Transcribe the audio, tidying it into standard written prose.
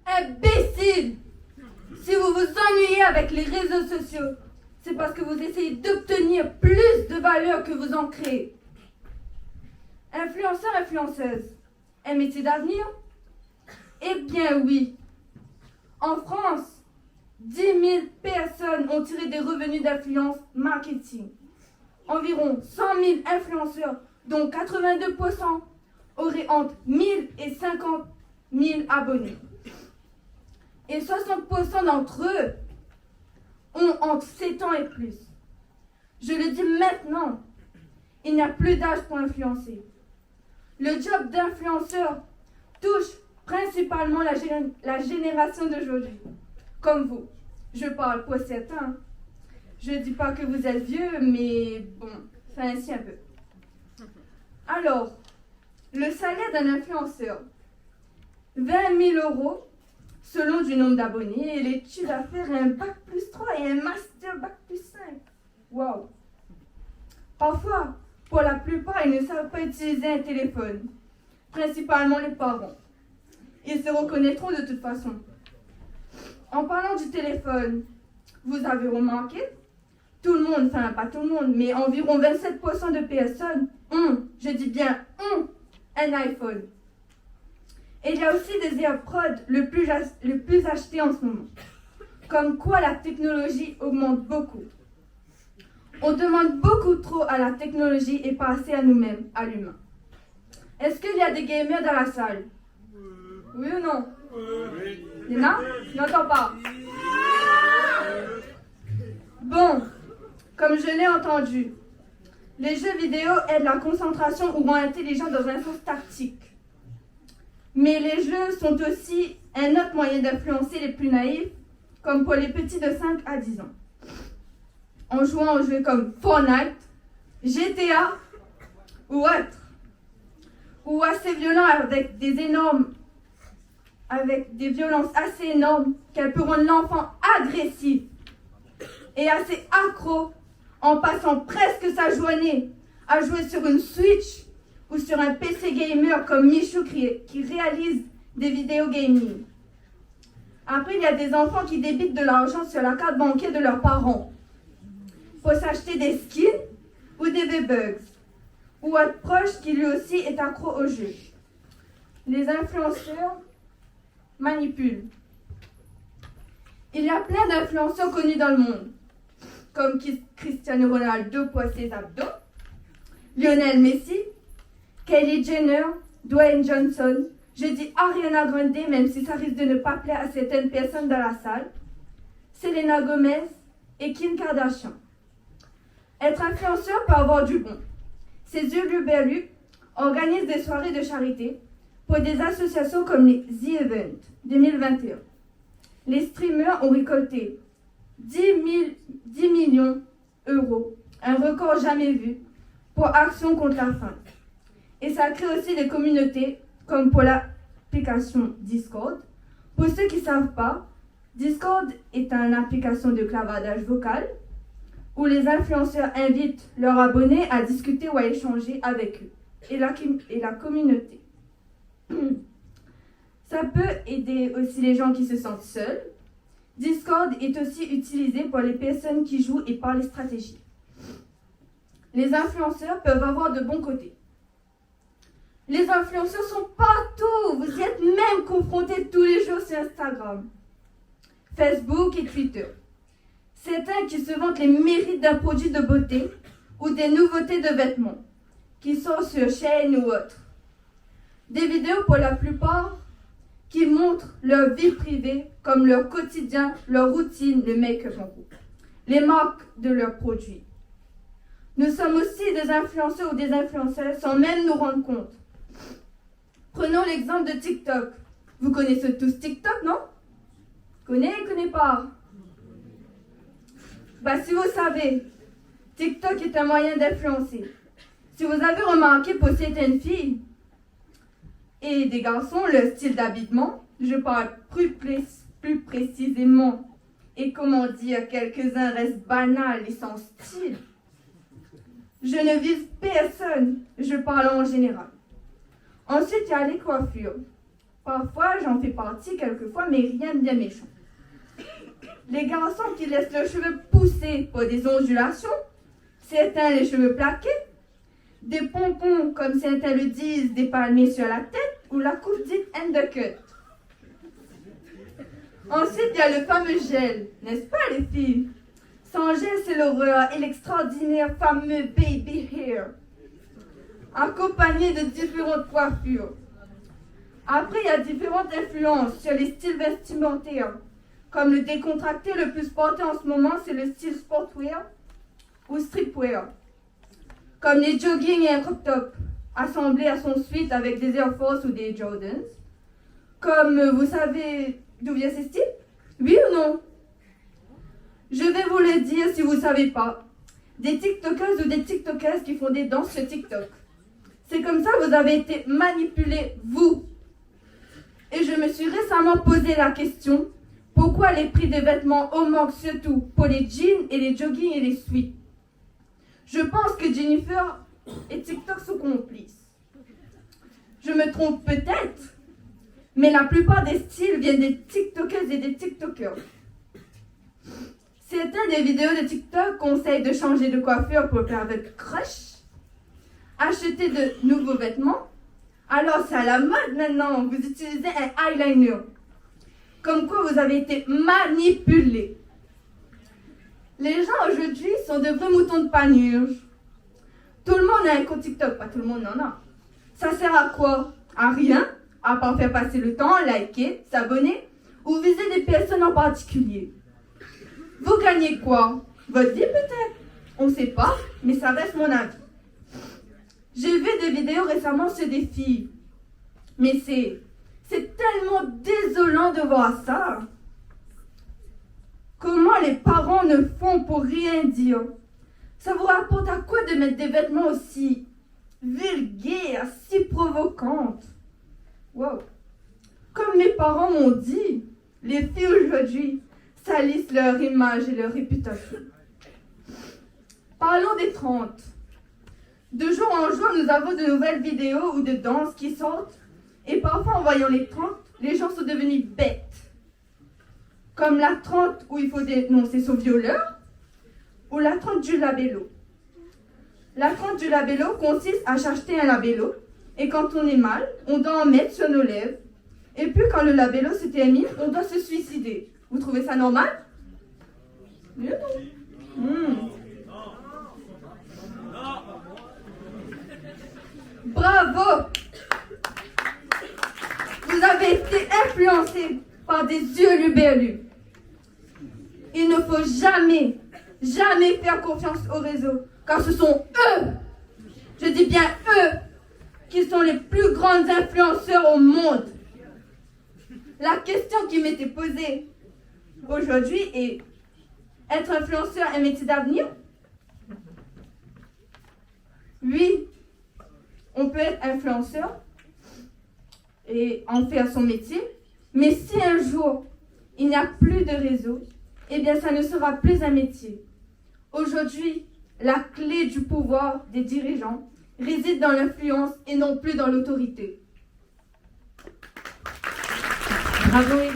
Imbécile! Si vous vous ennuyez avec les réseaux sociaux, c'est parce que vous essayez d'obtenir plus de valeur que vous en créez. Influenceur, influenceuse, un métier d'avenir? Eh bien oui. En France, 10 000 personnes ont tiré des revenus d'influence marketing. Environ 100 000 influenceurs, dont 82% auraient entre 1 000 et 50 000 abonnés. Et 60% d'entre eux ont entre 7 ans et plus. Je le dis maintenant, il n'y a plus d'âge pour influencer. Le job d'influenceur touche principalement la génération d'aujourd'hui, comme vous. Je parle pour certains. Je ne dis pas que vous êtes vieux, mais bon, c'est ainsi un peu. Alors, le salaire d'un influenceur, 20 000 € selon du nombre d'abonnés, et l'étude à faire un bac plus 3 et un master bac plus 5. Waouh! Parfois, pour la plupart, ils ne savent pas utiliser un téléphone, principalement les parents. Ils se reconnaîtront de toute façon. En parlant du téléphone, vous avez remarqué, tout le monde, enfin pas tout le monde, mais environ 27% de personnes ont, je dis bien ont, un iPhone. Et il y a aussi des AirPods le plus achetés en ce moment. Comme quoi la technologie augmente beaucoup. On demande beaucoup trop à la technologie et pas assez à nous-mêmes, à l'humain. Est-ce qu'il y a des gamers dans la salle? Oui ou non? Il y en a? Je n'entends pas. Bon, comme je l'ai entendu, les jeux vidéo aident la concentration ou rendent intelligent dans un sens tactique. Mais les jeux sont aussi un autre moyen d'influencer les plus naïfs, comme pour les petits de 5 à 10 ans. En jouant aux jeux comme Fortnite, GTA ou autres, ou assez violents avec des violences assez énormes qu'elles peut rendre l'enfant agressif et assez accro en passant presque sa journée à jouer sur une Switch ou sur un PC gamer comme Michou qui réalise des vidéos gaming. Après, il y a des enfants qui débitent de l'argent sur la carte bancaire de leurs parents pour s'acheter des skins ou des V-Bucks, ou autre proche qui lui aussi est accro au jeu. Les influenceurs manipulent. Il y a plein d'influenceurs connus dans le monde, comme Cristiano Ronaldo pour ses abdos, Lionel Messi, Kylie Jenner, Dwayne Johnson, je dis Ariana Grande, même si ça risque de ne pas plaire à certaines personnes dans la salle, Selena Gomez et Kim Kardashian. Être influenceur peut avoir du bon. Ces hurluberlus organisent des soirées de charité pour des associations comme les The Event 2021. Les streamers ont récolté 10 millions d'euros, un record jamais vu, pour Action contre la faim. Et ça crée aussi des communautés, comme pour l'application Discord. Pour ceux qui ne savent pas, Discord est une application de clavardage vocal où les influenceurs invitent leurs abonnés à discuter ou à échanger avec eux et la communauté. Ça peut aider aussi les gens qui se sentent seuls. Discord est aussi utilisé pour les personnes qui jouent et parlent stratégie. Les influenceurs peuvent avoir de bons côtés. Les influenceurs sont partout. Vous y êtes même confrontés tous les jours sur Instagram, Facebook et Twitter. Certains qui se vantent les mérites d'un produit de beauté ou des nouveautés de vêtements qui sont sur Shein ou autres. Des vidéos pour la plupart qui montrent leur vie privée comme leur quotidien, leur routine, le make-up en groupe, les marques de leurs produits. Nous sommes aussi des influenceurs ou des influenceuses sans même nous rendre compte. Prenons l'exemple de TikTok. Vous connaissez tous TikTok, non? Connaissez pas? Si vous savez, TikTok est un moyen d'influencer. Si vous avez remarqué pour certaines filles et des garçons, le style d'habillement, je parle plus précisément, et comment dire, quelques-uns restent banals et sans style. Je ne vise personne, je parle en général. Ensuite, il y a les coiffures. Parfois, j'en fais partie, quelquefois, mais rien de bien méchant. Les garçons qui laissent leurs cheveux pousser pour des ondulations, certains les cheveux plaqués, des pompons, comme certains le disent, des palmiers sur la tête, ou la coupe dite undercut. Ensuite, il y a le fameux gel, n'est-ce pas les filles? Sans gel, c'est l'horreur et l'extraordinaire fameux baby hair, accompagné de différentes coiffures. Après, il y a différentes influences sur les styles vestimentaires. Comme le décontracté le plus porté en ce moment, c'est le style sportwear ou streetwear. Comme les jogging et un crop top, assemblés à son suite avec des Air Force ou des Jordans. Comme vous savez d'où viennent ces styles? Oui ou non? Je vais vous le dire si vous ne savez pas. Des TikTokers ou des TikTokers qui font des danses sur TikTok. C'est comme ça que vous avez été manipulés, vous. Et je me suis récemment posé la question, pourquoi les prix des vêtements augmentent surtout pour les jeans et les joggings et les sweats? Je pense que Jennifer et TikTok sont complices. Je me trompe peut-être, mais la plupart des styles viennent des TikTokers et des TikTokers. Certains des vidéos de TikTok conseillent de changer de coiffure pour faire votre crush, acheter de nouveaux vêtements. Alors c'est à la mode maintenant, vous utilisez un eyeliner. Comme quoi vous avez été manipulés. Les gens aujourd'hui sont de vrais moutons de panurge. Tout le monde a un compte TikTok, pas tout le monde en a. Ça sert à quoi? À rien, à part faire passer le temps, liker, s'abonner ou viser des personnes en particulier. Vous gagnez quoi? Votre vie peut-être? On ne sait pas, mais ça reste mon avis. J'ai vu des vidéos récemment sur des filles. Mais c'est tellement désolant de voir ça. Comment les parents ne font pour rien dire? Ça vous rapporte à quoi de mettre des vêtements aussi vulgaires, si provocantes? Wow. Comme mes parents m'ont dit, les filles aujourd'hui salissent leur image et leur réputation. Parlons des 30. De jour en jour, nous avons de nouvelles vidéos ou de danses qui sortent. Et parfois, en voyant les 30, les gens sont devenus bêtes. Comme la 30 où il faut dénoncer son violeur, ou la 30 du labello. La 30 du labello consiste à s'acheter un labello, et quand on est mal, on doit en mettre sur nos lèvres. Et puis quand le labello s'est terminé, on doit se suicider. Vous trouvez ça normal? Bravo! Vous avez été influencé par des yeux luberlus. Il ne faut jamais, jamais faire confiance aux réseaux, car ce sont eux, je dis bien eux, qui sont les plus grands influenceurs au monde. La question qui m'était posée aujourd'hui est, être influenceur un métier d'avenir? Oui, on peut être influenceur et en faire son métier, mais si un jour il n'y a plus de réseau, eh bien ça ne sera plus un métier. Aujourd'hui, la clé du pouvoir des dirigeants réside dans l'influence et non plus dans l'autorité. Bravo.